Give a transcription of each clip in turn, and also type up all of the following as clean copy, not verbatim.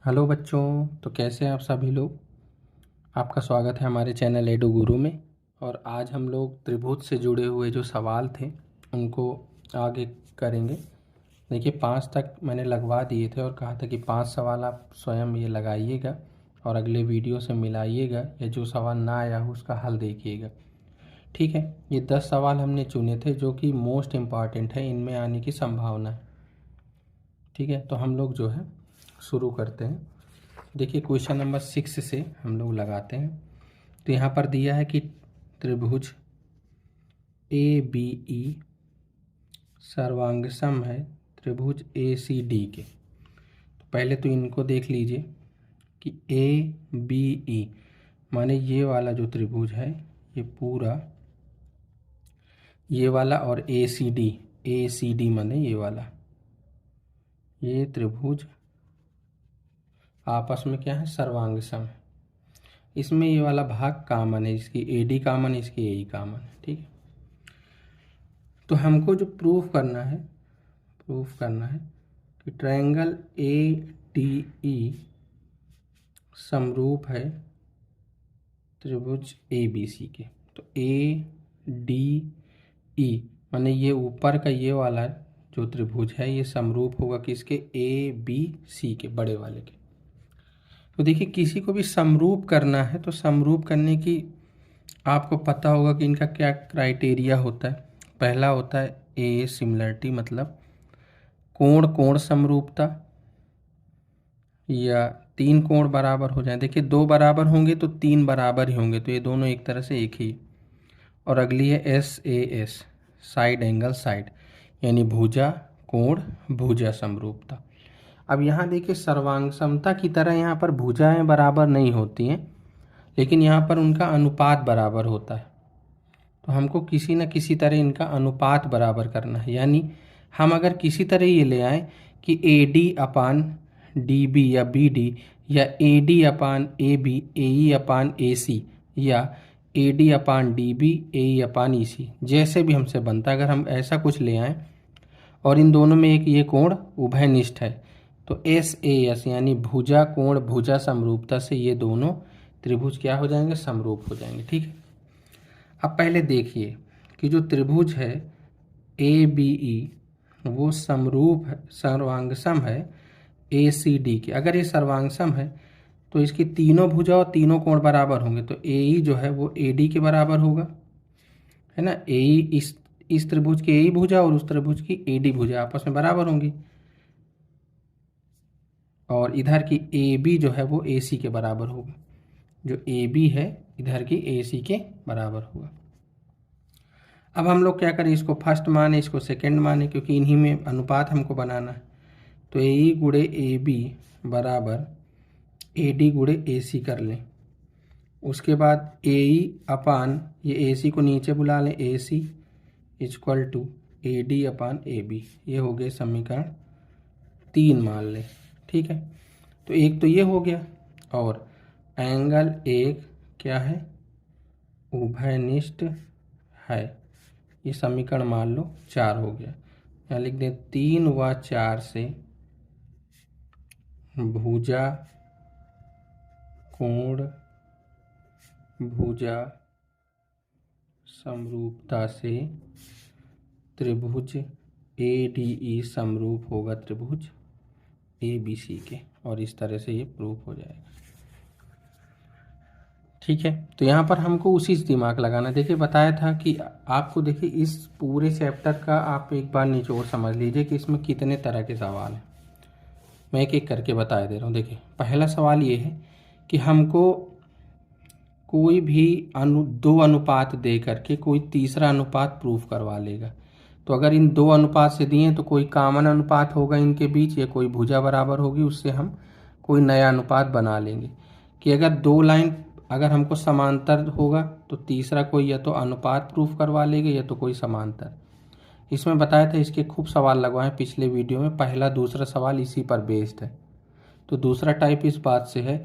Hello बच्चों। तो कैसे हैं आप सभी लोग। आपका स्वागत है हमारे चैनल एडू गुरु में। और आज हम लोग त्रिभुज से जुड़े हुए जो सवाल थे उनको आगे करेंगे। देखिए 5 तक मैंने लगवा दिए थे और कहा था कि 5 सवाल आप स्वयं ये लगाइएगा और अगले वीडियो से मिलाइएगा या जो सवाल ना आया हो उसका हल देखिएगा। ठीक है, ये 10 सवाल हमने चुने थे जो कि मोस्ट इम्पॉर्टेंट है, इनमें आने की संभावना है। ठीक है, तो हम लोग जो है शुरू करते हैं। देखिए क्वेश्चन नंबर 6 से हम लोग लगाते हैं। तो यहाँ पर दिया है कि त्रिभुज ए बी ई सर्वांगसम है त्रिभुज ए सी डी के। तो पहले तो इनको देख लीजिए कि ए बी ई माने ये वाला जो त्रिभुज है ये पूरा ये वाला, और ए सी डी माने ये वाला, ये त्रिभुज आपस में क्या है, सर्वांगसम है। इसमें ये वाला भाग कॉमन है, इसकी ए डी कॉमन है, इसकी ए ई कॉमन है। ठीक है, तो हमको जो प्रूफ करना है कि ट्रायंगल ए डी ई समरूप है त्रिभुज ए बी सी के। तो ए डी ई माने ये ऊपर का ये वाला जो त्रिभुज है ये समरूप होगा किसके, ए बी सी के, बड़े वाले के। तो देखिए किसी को भी समरूप करना है तो समरूप करने की आपको पता होगा कि इनका क्या क्राइटेरिया होता है। पहला होता है ए सिमिलरिटी, मतलब कोण कोण समरूपता, या 3 कोण बराबर हो जाए। देखिए 2 बराबर होंगे तो 3 बराबर ही होंगे, तो ये दोनों एक तरह से एक ही। और अगली है S A S, side angle side, यानी भुजा कोण भुजा समरूपता। अब यहाँ देखिए सर्वांग समता की तरह यहाँ पर भुजाएं बराबर नहीं होती हैं, लेकिन यहाँ पर उनका अनुपात बराबर होता है। तो हमको किसी न किसी तरह इनका अनुपात बराबर करना है। यानी हम अगर किसी तरह ये ले आएँ कि A D upon D B या बी डी, या A D upon A B A E upon A C, या A D upon D B A E upon E C, जैसे भी हमसे बनता है, अगर हम ऐसा कुछ ले आएँ और इन दोनों में एक ये कोण उभयनिष्ठ है तो एस ए एस यानी भुजा कोण भुजा समरूपता से ये दोनों त्रिभुज क्या हो जाएंगे, समरूप हो जाएंगे। ठीक है, अब पहले देखिए कि जो त्रिभुज है ए बी ई वो समरूप है, सर्वांगसम है ए सी डी के। अगर ये सर्वांगसम है तो इसकी तीनों भुजा और तीनों कोण बराबर होंगे, तो ए ई जो है वो ए डी के बराबर होगा, है ना। ए ई इस त्रिभुज की ए ई भुजा और उस त्रिभुज की ए डी भुजा आपस में बराबर होंगी, और इधर की ए बी जो है वो ए सी के बराबर होगा। जो ए बी है इधर की ए सी के बराबर होगा। अब हम लोग क्या करें, इसको फर्स्ट माने इसको सेकंड माने, क्योंकि इन्हीं में अनुपात हमको बनाना है। तो ए ई गुणे ए बी बराबर ए डी गुणे ए सी कर लें। उसके बाद ए ई अपान ये ए सी को नीचे बुला लें, A C equal to A D upon A B, ये हो गए समीकरण 3 मान लें। ठीक है, तो एक तो ये हो गया, और एंगल एक क्या है, उभयनिष्ठ है, ये समीकरण मान लो 4 हो गया। यहाँ लिख दें 3 व 4 से भुजा कोण भुजा समरूपता से त्रिभुज ए डी ई समरूप होगा त्रिभुज ए बी सी के, और इस तरह से ये प्रूफ हो जाएगा। ठीक है, तो यहाँ पर हमको उसी से दिमाग लगाना। देखिए बताया था कि आपको देखिए इस पूरे चैप्टर का आप एक बार निचोड़ समझ लीजिए कि इसमें कितने तरह के सवाल हैं। मैं एक एक करके बता दे रहा हूँ। देखिए पहला सवाल ये है कि हमको कोई भी दो अनुपात दे करके कोई तीसरा अनुपात प्रूफ करवा लेगा। तो अगर इन 2 अनुपात से दिए तो कोई कॉमन अनुपात होगा इनके बीच, या कोई भुजा बराबर होगी, उससे हम कोई नया अनुपात बना लेंगे। कि अगर 2 लाइन अगर हमको समांतर होगा तो तीसरा कोई या तो अनुपात प्रूफ करवा लेगा या तो कोई समांतर। इसमें बताया था, इसके खूब सवाल लगवाए पिछले वीडियो में, पहला दूसरा सवाल इसी पर बेस्ड है। तो दूसरा टाइप इस बात से है,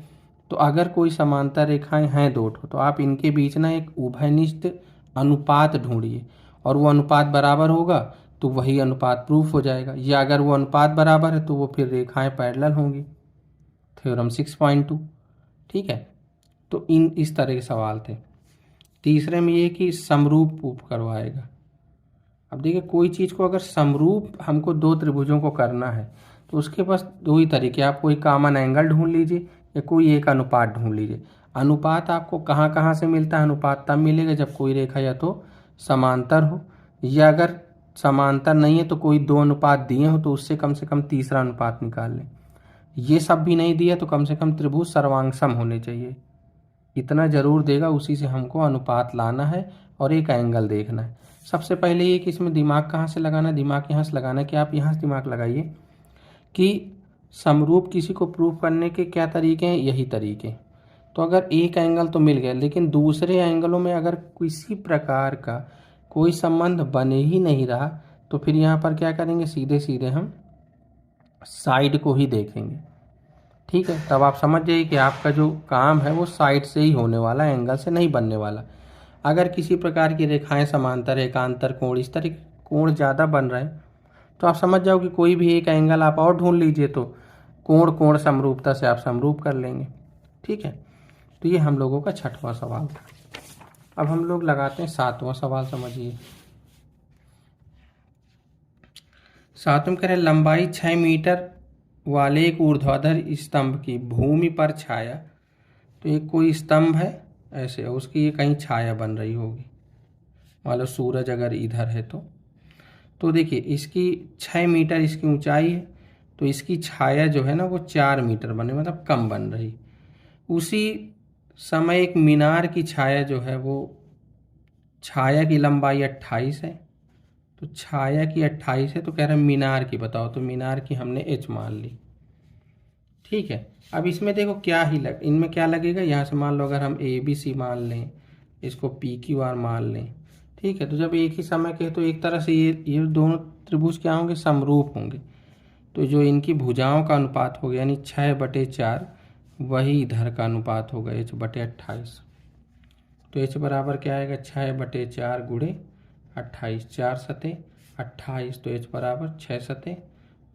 तो अगर कोई समांतर रेखाएं हैं 2 तो आप इनके बीच ना एक उभयनिष्ठ अनुपात ढूंढिए, और वो अनुपात बराबर होगा तो वही अनुपात प्रूफ हो जाएगा, या अगर वो अनुपात बराबर है तो वो फिर रेखाएं पैरेलल होंगी। थ्योरम 6.2। ठीक है, तो इस तरह के सवाल थे। तीसरे में ये कि समरूप प्रूफ करवाएगा। अब देखिए, कोई चीज़ को अगर समरूप हमको दो त्रिभुजों को करना है तो उसके पास दो ही तरीके, आप कोई कॉमन एंगल ढूंढ लीजिए या कोई एक अनुपात ढूंढ लीजिए। अनुपात आपको कहाँ कहाँ से मिलता है? अनुपात तब मिलेगा जब कोई रेखा या तो समांतर हो, या अगर समांतर नहीं है तो कोई दो अनुपात दिए हो तो उससे कम से कम तीसरा अनुपात निकाल लें। ये सब भी नहीं दिया तो कम से कम त्रिभुज सर्वांगसम होने चाहिए, इतना जरूर देगा, उसी से हमको अनुपात लाना है और एक एंगल देखना है। सबसे पहले ये कि इसमें दिमाग कहाँ से लगाना है? दिमाग यहाँ से लगाना है कि आप यहाँ से दिमाग लगाइए कि समरूप किसी को प्रूफ करने के क्या तरीके हैं, यही तरीके। तो अगर एक एंगल तो मिल गया, लेकिन दूसरे एंगलों में अगर किसी प्रकार का कोई संबंध बने ही नहीं रहा तो फिर यहाँ पर क्या करेंगे? सीधे सीधे हम साइड को ही देखेंगे। ठीक है, तब आप समझ जाइए कि आपका जो काम है वो साइड से ही होने वाला, एंगल से नहीं बनने वाला। अगर किसी प्रकार की रेखाएं समांतर, एकांतर कोण, इस तरह के कोण ज़्यादा बन रहे हैं तो आप समझ जाओ कि कोई भी एक एंगल आप और ढूंढ लीजिए तो कोण कोण समरूपता से आप समरूप कर लेंगे। ठीक है, तो ये हम लोगों का छठवां सवाल था। अब हम लोग लगाते हैं सातवां सवाल। समझिए, सातवें कह रहे लंबाई 6 मीटर वाले एक ऊर्ध्वाधर स्तंभ की भूमि पर छाया। तो एक कोई स्तंभ है ऐसे, उसकी ये कहीं छाया बन रही होगी, मान लो सूरज अगर इधर है तो देखिए इसकी 6 मीटर इसकी ऊंचाई है, तो इसकी छाया जो है ना वो 4 मीटर बने, मतलब कम बन रही। उसी समय एक मीनार की छाया जो है वो, छाया की लंबाई 28 है, तो छाया की 28 है, तो कह रहे हैं मीनार की बताओ, तो मीनार की हमने h मान ली। ठीक है, अब इसमें देखो क्या ही इनमें क्या लगेगा, यहाँ से मान लो अगर हम ABC मान लें, इसको PQR मान लें। ठीक है, तो जब एक ही समय के तो एक तरह से ये दोनों त्रिभुज क्या होंगे? समरूप होंगे। तो जो इनकी भुजाओं का अनुपात हो गया यानी 6/4, वही इधर का अनुपात होगा h/28। तो h बराबर क्या आएगा? 6/4 गुणे 28, 4 सतह 28, तो h बराबर 6 सतह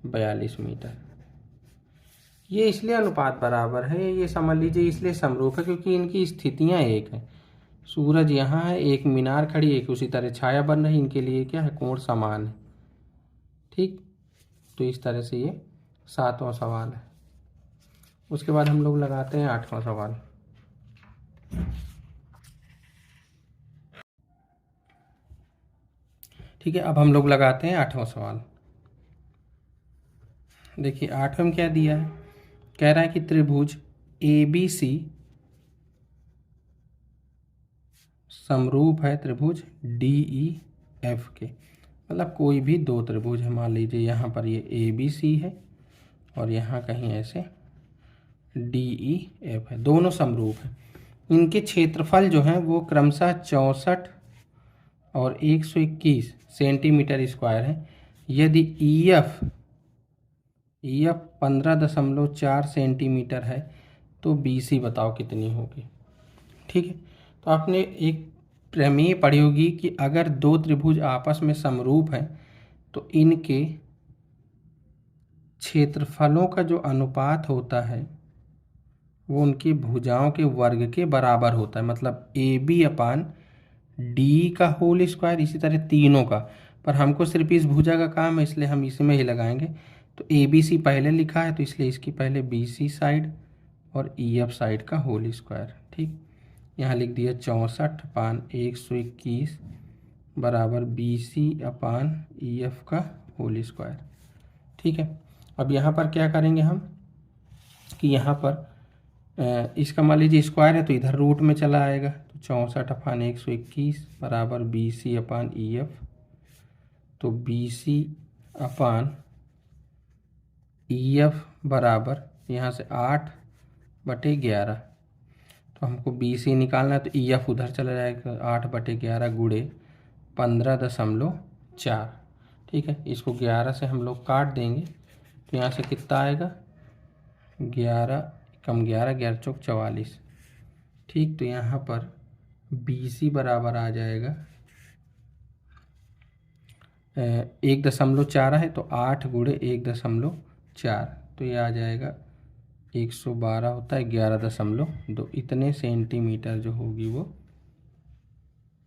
42 मीटर। ये इसलिए अनुपात बराबर है, ये समझ लीजिए इसलिए समरूप है क्योंकि इनकी स्थितियां एक हैं। सूरज यहाँ है, एक मीनार खड़ी, एक उसी तरह छाया बन रही, इनके लिए क्या है? कोण समान है। ठीक, तो इस तरह से ये सातवां सवाल है। उसके बाद हम लोग लगाते हैं आठवां सवाल। ठीक है, अब हम लोग लगाते हैं आठवां सवाल। देखिए आठवें में क्या दिया है? कह रहा है कि त्रिभुज ABC समरूप है त्रिभुज DEF के। मतलब कोई भी दो त्रिभुज है, मान लीजिए यहाँ पर ये ABC है और यहाँ कहीं ऐसे DEF है, दोनों समरूप है। इनके क्षेत्रफल जो हैं वो क्रमशः 64 और 121 सेंटीमीटर स्क्वायर है। यदि EF 15.4 सेंटीमीटर है तो BC बताओ कितनी होगी। ठीक है, तो आपने एक प्रमेय पढ़ी होगी कि अगर दो त्रिभुज आपस में समरूप हैं तो इनके क्षेत्रफलों का जो अनुपात होता है वो उनकी भुजाओं के वर्ग के बराबर होता है। मतलब AB/D का होल स्क्वायर, इसी तरह तीनों का। पर हमको सिर्फ इस भुजा का काम है इसलिए हम इसी में ही लगाएंगे। तो ABC पहले लिखा है तो इसलिए इसकी पहले BC साइड और EF साइड का होल स्क्वायर। ठीक, यहाँ लिख दिया 64/121 बराबर BC/EF का होल स्क्वायर। ठीक है, अब यहाँ पर क्या करेंगे हम कि यहाँ पर इसका मान लीजिए स्क्वायर है तो इधर रूट में चला आएगा, तो 64/121 बराबर BC/EF। तो BC/EF बराबर यहाँ से 8/11। तो हमको BC निकालना है तो EF उधर चला जाएगा, 8/11 गुणे 15.4। ठीक है, इसको 11 से हम लोग काट देंगे तो यहाँ से कितना आएगा? 11 कम 11, 11 चौक 44। ठीक, तो यहाँ पर BC बराबर आ जाएगा 1.4 है तो 8 गुणे 1.4, तो ये आ जाएगा 112 होता है 11.2, इतने सेंटीमीटर जो होगी वो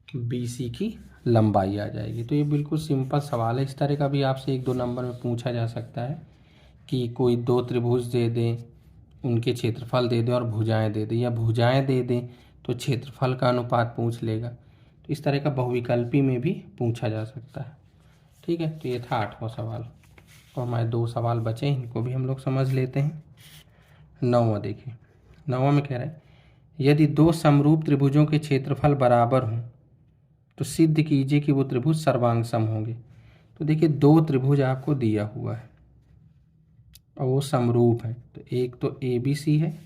BC की लंबाई आ जाएगी। तो ये बिल्कुल सिंपल सवाल है। इस तरह का भी आपसे 1-2 नंबर में पूछा जा सकता है कि कोई 2 त्रिभुज दे दें, उनके क्षेत्रफल दे दें और भुजाएं दे दें, या भुजाएं दे दें तो क्षेत्रफल का अनुपात पूछ लेगा। तो इस तरह का बहुविकल्पी में भी पूछा जा सकता है। ठीक है, तो ये था 8वां सवाल। और हमारे 2 सवाल बचे, इनको भी हम लोग समझ लेते हैं। 9वां देखिए, 9वां में कह रहा है यदि 2 समरूप त्रिभुजों के क्षेत्रफल बराबर हों तो सिद्ध कीजिए कि वो त्रिभुज सर्वांग सम होंगे। तो देखिए 2 त्रिभुज आपको दिया हुआ है और वो समरूप है। तो एक तो ABC है,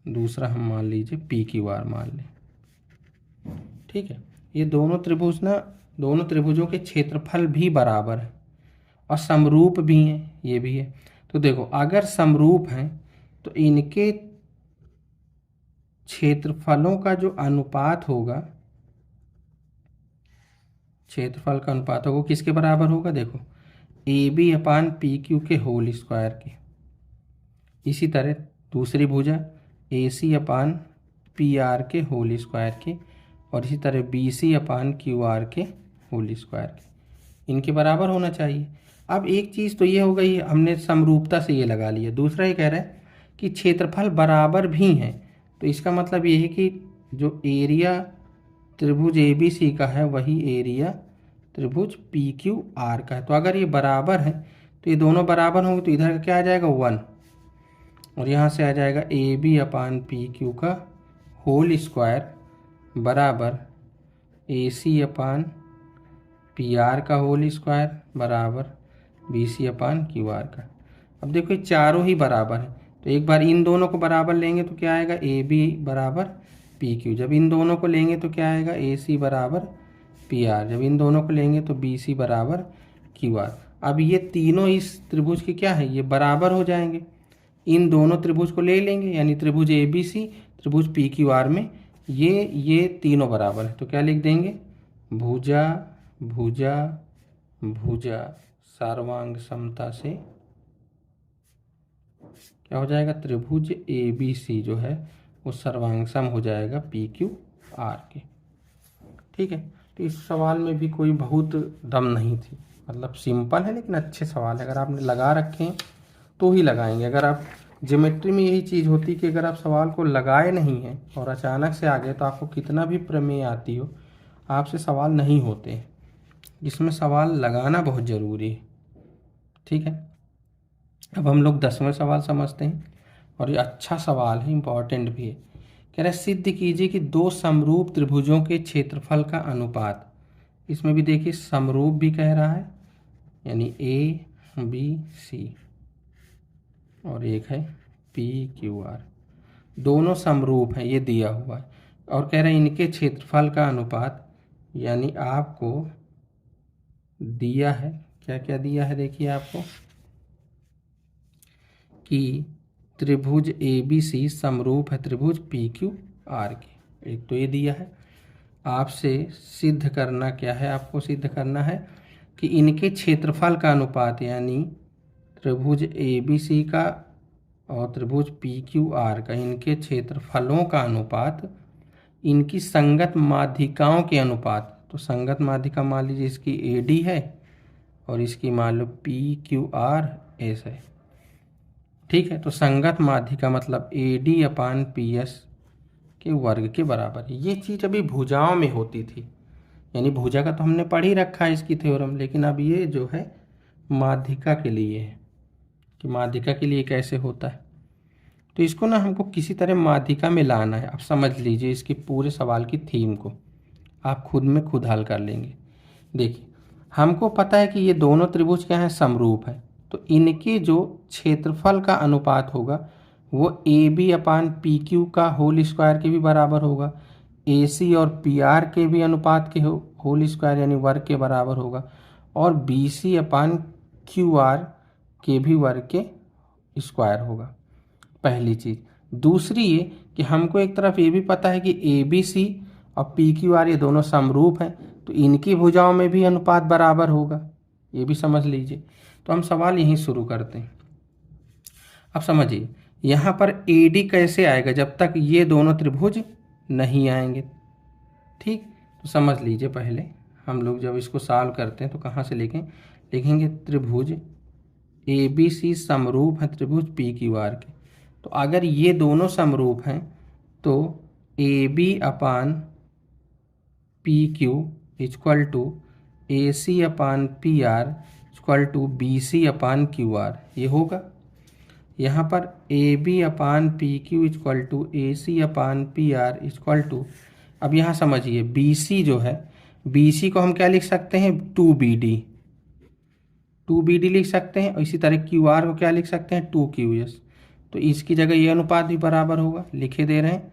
दूसरा हम मान लीजिए PQR मान लें। ठीक है, ये दोनों त्रिभुज ना, दोनों त्रिभुजों के क्षेत्रफल भी बराबर है और समरूप भी हैं, ये भी है। तो देखो अगर समरूप हैं तो इनके क्षेत्रफलों का जो अनुपात होगा, क्षेत्रफल का अनुपात होगा, किसके बराबर होगा? देखो AB/PQ के होल स्क्वायर के। इसी तरह दूसरी भुजा AC/PR के होल स्क्वायर के, और इसी तरह BC/QR के होल स्क्वायर के, इनके बराबर होना चाहिए। अब एक चीज़ तो ये हो गई, हमने समरूपता से ये लगा लिया। दूसरा ये कह रहा है कि क्षेत्रफल बराबर भी हैं, तो इसका मतलब ये है कि जो एरिया त्रिभुज ABC का है वही एरिया त्रिभुज PQR का है। तो अगर ये बराबर है तो ये दोनों बराबर होंगे, तो इधर का क्या आ जाएगा 1, और यहाँ से आ जाएगा AB/PQ का होल स्क्वायर बराबर AC/PR का होल स्क्वायर बराबर BC/QR का। अब देखो ये चारों ही बराबर है, तो एक बार इन दोनों को बराबर लेंगे तो क्या आएगा AB/PQ। जब इन दोनों को लेंगे तो क्या आएगा AC/PR। जब इन दोनों को लेंगे तो BC/QR। अब ये तीनों इस त्रिभुज के क्या है, ये बराबर हो जाएंगे। इन दोनों त्रिभुज को ले लेंगे, यानी त्रिभुज ABC त्रिभुज PQR में ये तीनों बराबर है। तो क्या लिख देंगे, भुजा भुजा भुजा सर्वांग समता से क्या हो जाएगा, त्रिभुज ABC जो है वो सर्वांग सम हो जाएगा PQR के। ठीक है, तो इस सवाल में भी कोई बहुत दम नहीं थी, मतलब सिंपल है लेकिन अच्छे सवाल है। अगर आपने लगा रखे हैं तो ही लगाएंगे। अगर आप ज्योमेट्री में यही चीज़ होती कि अगर आप सवाल को लगाए नहीं हैं और अचानक से आ गए तो आपको कितना भी प्रमेय आती हो, आपसे सवाल नहीं होते। इसमें सवाल लगाना बहुत ज़रूरी है। ठीक है, अब हम लोग 10वें सवाल समझते हैं, और ये अच्छा सवाल है, इम्पॉर्टेंट भी है। कह रहा है सिद्ध कीजिए कि 2 समरूप त्रिभुजों के क्षेत्रफल का अनुपात। इसमें भी देखिए समरूप भी कह रहा है, यानी ABC, और एक है PQR, दोनों समरूप हैं, ये दिया हुआ है। और कह रहे हैं इनके क्षेत्रफल का अनुपात, यानी आपको दिया है, क्या क्या दिया है देखिए आपको, कि त्रिभुज ABC समरूप है त्रिभुज PQR के। एक तो ये दिया है, आपसे सिद्ध करना क्या है, आपको सिद्ध करना है कि इनके क्षेत्रफल का अनुपात, यानी त्रिभुज ABC का और त्रिभुज PQR का, इनके क्षेत्रफलों का अनुपात इनकी संगत माध्यिकाओं के अनुपात। तो संगत माध्यिका मान लीजिए इसकी AD है और इसकी मान लो PQRS है। ठीक है, तो संगत माध्यिका मतलब AD/PS के वर्ग के बराबर है। ये चीज़ अभी भुजाओं में होती थी, यानी भुजा का तो हमने पढ़ ही रखा है इसकी थ्योरम, लेकिन अब ये जो है माध्यिका के लिए है कि माध्यिका के लिए कैसे होता है। तो इसको ना हमको किसी तरह माध्यिका में लाना है। आप समझ लीजिए इसकी पूरे सवाल की थीम को, आप खुद में खुद हल कर लेंगे। देखिए हमको पता है कि ये दोनों त्रिभुज क्या हैं, समरूप है, तो इनके जो क्षेत्रफल का अनुपात होगा वो AB/PQ का होल स्क्वायर के भी बराबर होगा, AC और PR के भी अनुपात के होल स्क्वायर यानी वर्ग के बराबर होगा, और BC/QR के भी वर्ग के स्क्वायर होगा। पहली चीज़। दूसरी ये कि हमको एक तरफ ये भी पता है कि ABC और PQR ये दोनों समरूप हैं, तो इनकी भुजाओं में भी अनुपात बराबर होगा, ये भी समझ लीजिए। तो हम सवाल यहीं शुरू करते हैं। अब समझिए, यहाँ पर AD कैसे आएगा, जब तक ये दोनों त्रिभुज नहीं आएंगे। ठीक, तो समझ लीजिए पहले हम लोग जब इसको सॉल्व करते हैं तो कहाँ से लिखेंगे त्रिभुज ABC समरूप हैं त्रिभुज PQR के। तो अगर ये दोनों समरूप हैं तो AB upon PQ equal to AC upon PR equal to BC upon QR, ये होगा। यहाँ पर AB upon PQ equal to AC upon PR equal to, अब यहाँ समझिए BC जो है, BC को हम क्या लिख सकते हैं 2BD लिख सकते हैं, और इसी तरह QR को क्या लिख सकते हैं 2QS। तो इसकी जगह ये अनुपात भी बराबर होगा, लिखे दे रहे हैं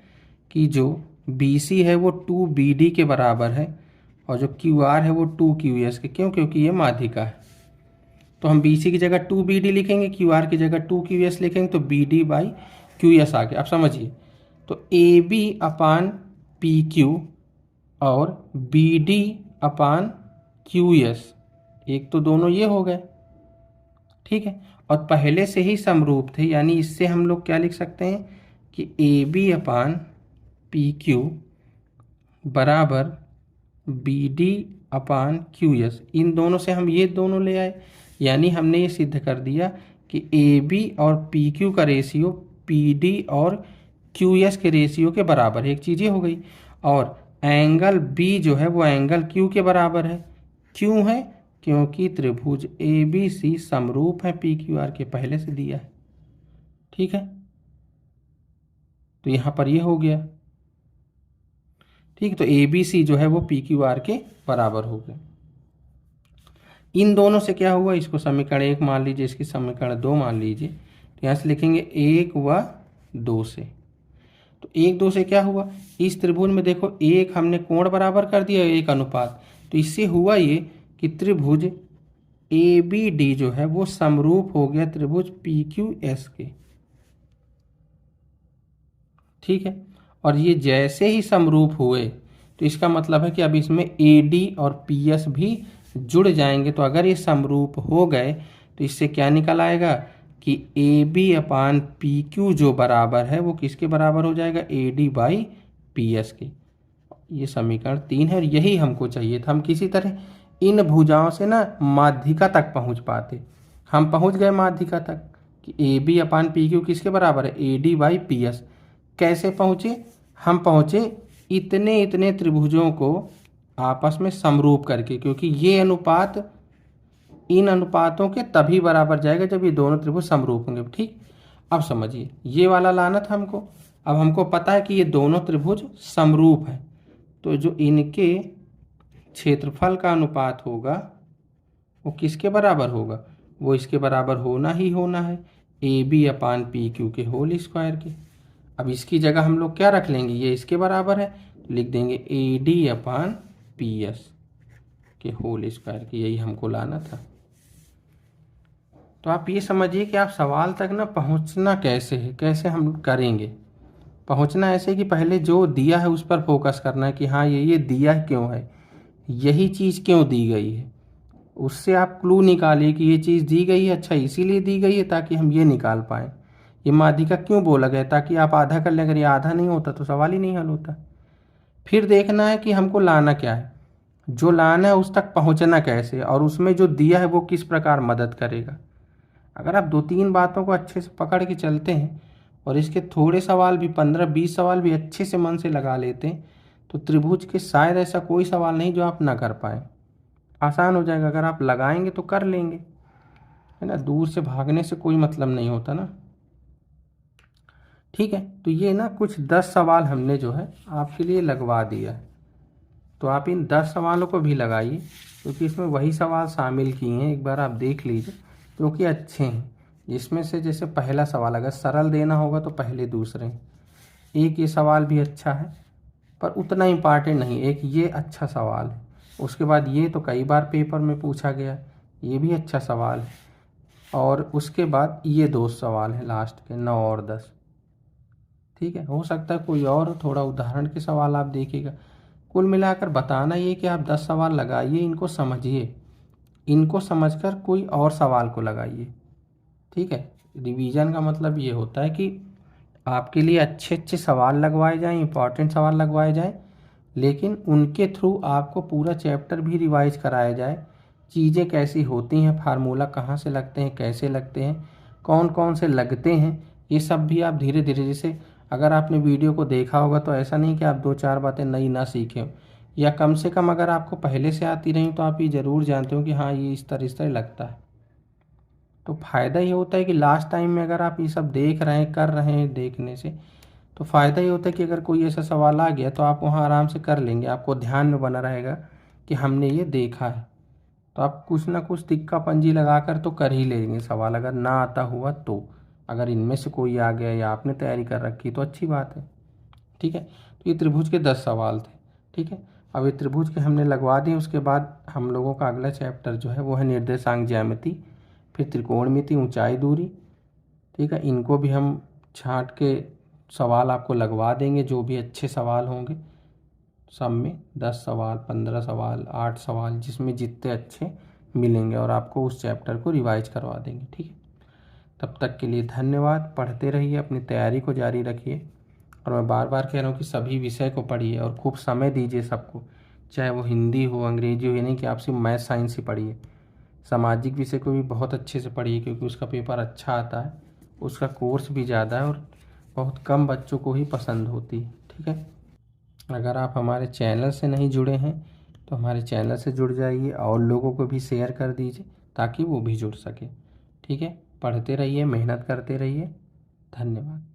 कि जो BC है वो 2BD के बराबर है और जो QR है वो 2QS के। क्यों? क्योंकि ये माध्यिका है। तो हम BC की जगह 2BD लिखेंगे, QR की जगह 2QS लिखेंगे, तो BD बाई QS आ गया। अब समझिए, तो AB अपान PQ और BD अपान QS, एक तो दोनों ये हो गए, ठीक है, और पहले से ही समरूप थे, यानी इससे हम लोग क्या लिख सकते हैं कि AB अपान PQ बराबर BD अपान QS। इन दोनों से हम ये दोनों ले आए, यानी हमने ये सिद्ध कर दिया कि AB और PQ का रेशियो PD और QS के रेशियो के बराबर है। एक चीज़ ये हो गई, और एंगल B जो है वो एंगल Q के बराबर है। क्यों है? क्योंकि त्रिभुज ABC समरूप है PQR के, पहले से दिया है। ठीक है, तो यहाँ पर ये हो गया। ठीक, तो ABC जो है वो PQR के बराबर हो गया। इन दोनों से क्या हुआ, इसको समीकरण 1 मान लीजिए, इसकी समीकरण 2 मान लीजिए। तो यहाँ से लिखेंगे 1 व 2 से। तो 1 2 से क्या हुआ, इस त्रिभुज में देखो एक हमने कोण बराबर कर दिया, एक अनुपात। तो इससे हुआ ये कि त्रिभुज ABD जो है वो समरूप हो गया त्रिभुज PQS के। ठीक है, और ये जैसे ही समरूप हुए तो इसका मतलब है कि अब इसमें AD और PS भी जुड़ जाएंगे। तो अगर ये समरूप हो गए तो इससे क्या निकल आएगा कि AB अपान PQ जो बराबर है वो किसके बराबर हो जाएगा, AD बाई PS के। ये समीकरण 3 है और यही हमको चाहिए था। हम किसी तरह इन भुजाओं से ना माध्यिका तक पहुंच पाते। हम पहुंच गए माध्यिका तक कि AB अपान PQ किसके बराबर है, AD बाई PS। कैसे पहुँचे? हम पहुँचे इतने त्रिभुजों को आपस में समरूप करके, क्योंकि ये अनुपात इन अनुपातों के तभी बराबर जाएगा जब ये दोनों त्रिभुज समरूप होंगे। ठीक, अब समझिए, ये वाला लाना था हमको। अब हमको पता है कि ये दोनों त्रिभुज समरूप हैं, तो जो इनके क्षेत्रफल का अनुपात होगा वो किसके बराबर होगा, वो इसके बराबर होना ही होना है, AB अपान PQ के होल स्क्वायर के। अब इसकी जगह हम लोग क्या रख लेंगे, ये इसके बराबर है, तो लिख देंगे AD अपान PS के होल स्क्वायर के। यही हमको लाना था। तो आप ये समझिए कि आप सवाल तक ना पहुंचना कैसे है, कैसे हम करेंगे। पहुंचना ऐसे कि पहले जो दिया है उस पर फोकस करना है कि हाँ ये दिया है क्यों है, यही चीज़ क्यों दी गई है। उससे आप क्लू निकालिए कि ये चीज़ दी गई है, अच्छा इसीलिए दी गई है ताकि हम ये निकाल पाएँ। ये माध्यिका क्यों बोला गया, ताकि आप आधा कर लें। अगर ये आधा नहीं होता तो सवाल ही नहीं हल होता। फिर देखना है कि हमको लाना क्या है, जो लाना है उस तक पहुंचना कैसे, और उसमें जो दिया है वो किस प्रकार मदद करेगा। अगर आप 2-3 बातों को अच्छे से पकड़ के चलते हैं और इसके थोड़े सवाल भी 15-20 सवाल भी अच्छे से मन से लगा लेते हैं तो त्रिभुज के शायद ऐसा कोई सवाल नहीं जो आप ना कर पाएँ। आसान हो जाएगा, अगर आप लगाएंगे तो कर लेंगे, है ना। दूर से भागने से कोई मतलब नहीं होता ना। ठीक है, तो ये ना कुछ 10 सवाल हमने जो है आपके लिए लगवा दिया है। तो आप इन 10 सवालों को भी लगाइए, क्योंकि इसमें वही सवाल शामिल किए हैं। एक बार आप देख लीजिए, क्योंकि अच्छे हैं। इसमें से जैसे पहला सवाल अगर सरल देना होगा तो पहले दूसरे, एक ये सवाल भी अच्छा है पर उतना इम्पॉर्टेंट नहीं। एक ये अच्छा सवाल है, उसके बाद ये तो कई बार पेपर में पूछा गया, ये भी अच्छा सवाल है, और उसके बाद ये 2 सवाल हैं लास्ट के 9 और 10। ठीक है, हो सकता है कोई और थोड़ा उदाहरण के सवाल आप देखिएगा। कुल मिलाकर बताना ये कि आप 10 सवाल लगाइए, इनको समझिए, इनको समझकर कोई और सवाल को लगाइए। ठीक है, रिवीजन का मतलब ये होता है कि आपके लिए अच्छे अच्छे सवाल लगवाए जाएं, इंपॉर्टेंट सवाल लगवाए जाएं, लेकिन उनके थ्रू आपको पूरा चैप्टर भी रिवाइज कराया जाए। चीज़ें कैसी होती हैं, फार्मूला कहाँ से लगते हैं, कैसे लगते हैं, कौन कौन से लगते हैं, ये सब भी आप धीरे धीरे, जैसे अगर आपने वीडियो को देखा होगा तो ऐसा नहीं कि आप 2-4 बातें नई ना सीखें, या कम से कम अगर आपको पहले से आती रही तो आप ये ज़रूर जानते हो कि हाँ ये इस तरह लगता है। तो फ़ायदा ये होता है कि लास्ट टाइम में अगर आप ये सब देख रहे हैं, कर रहे हैं देखने से, तो फ़ायदा ये होता है कि अगर कोई ऐसा सवाल आ गया तो आप वहाँ आराम से कर लेंगे, आपको ध्यान में बना रहेगा कि हमने ये देखा है। तो आप कुछ ना कुछ तिक्का पंजी लगा कर तो कर ही लेंगे सवाल, अगर ना आता हुआ तो। अगर इनमें से कोई आ गया या आपने तैयारी कर रखी तो अच्छी बात है। ठीक है, तो ये त्रिभुज के 10 सवाल थे। ठीक है, अब ये त्रिभुज के हमने लगवा दिए। उसके बाद हम लोगों का अगला चैप्टर जो है वो है निर्देशांक ज्यामिति, फिर त्रिकोणमिति, ऊंचाई दूरी। ठीक है, इनको भी हम छांट के सवाल आपको लगवा देंगे, जो भी अच्छे सवाल होंगे। सब में 10 सवाल, 15 सवाल, 8 सवाल, जिसमें जितने अच्छे मिलेंगे, और आपको उस चैप्टर को रिवाइज करवा देंगे। ठीक है, तब तक के लिए धन्यवाद। पढ़ते रहिए, अपनी तैयारी को जारी रखिए, और मैं बार बार कह रहा हूँ कि सभी विषय को पढ़िए और खूब समय दीजिए सबको, चाहे वो हिंदी हो, अंग्रेजी हो। ये नहीं कि आप सिर्फ मैथ साइंस ही पढ़िए, सामाजिक विषय को भी बहुत अच्छे से पढ़िए, क्योंकि उसका पेपर अच्छा आता है, उसका कोर्स भी ज़्यादा है और बहुत कम बच्चों को ही पसंद होती है। ठीक है, अगर आप हमारे चैनल से नहीं जुड़े हैं तो हमारे चैनल से जुड़ जाइए, और लोगों को भी शेयर कर दीजिए ताकि वो भी जुड़ सके। ठीक है, पढ़ते रहिए, मेहनत करते रहिए। धन्यवाद।